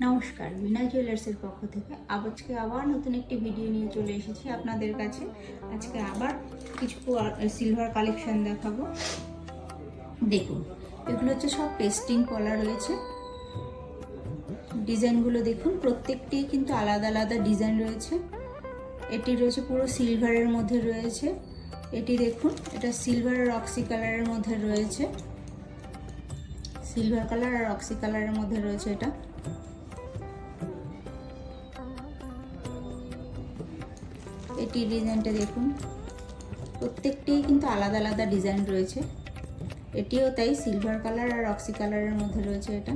নমস্কার, বিনয় জুয়েলার্সের পক্ষ থেকে আজকে আবার নতুন একটি ভিডিও নিয়ে চলে এসেছি আপনাদের কাছে। আজকে আবার কিছু সিলভার কালেকশন দেখাবো। দেখুন, এগুলো হচ্ছে সব পেস্টিং কলা রয়েছে। ডিজাইনগুলো দেখুন, প্রত্যেকটি কিন্তু আলাদা আলাদা ডিজাইন রয়েছে। এটি রয়েছে পুরো সিলভারের মধ্যে রয়েছে। এটি দেখুন, এটা সিলভার আর অক্সি কালারের মধ্যে রয়েছে। সিলভার কালার আর অক্সি কালারের মধ্যে রয়েছে এটা। এটি ডিজাইনটা দেখুন, প্রত্যেকটি কিন্তু আলাদা আলাদা ডিজাইন রয়েছে। এটিও তাই সিলভার কালার আর অক্সি কালারের মধ্যে রয়েছে এটা।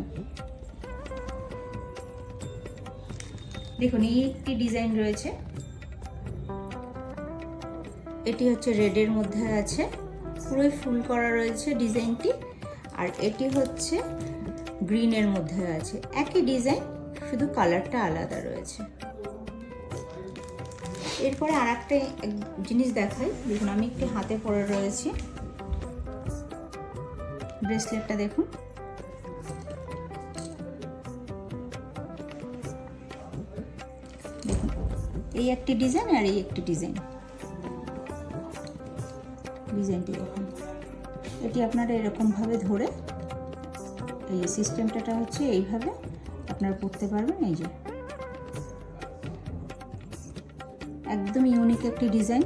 দেখুন, এই একটি ডিজাইন রয়েছে। এটি হচ্ছে রেডের মধ্যে আছে, পুরোই ফুল করা রয়েছে ডিজাইনটি। আর এটি হচ্ছে গ্রিনের মধ্যে আছে, একই ডিজাইন, শুধু কালারটা আলাদা রয়েছে। এরপরে আর একটা জিনিস দেখাই। দেখুন, আমি একটি হাতে পরে রয়েছি ব্রেসলেটটা। দেখুন, দেখুন, এই একটি ডিজাইন আর এই একটি ডিজাইন। ডিজাইনটি দেখুন, এটি আপনারা এরকমভাবে ধরে, এই সিস্টেমটা হচ্ছে এইভাবে আপনারা পরতে পারবেন। এই যে একদম ইউনিক একটি ডিজাইন।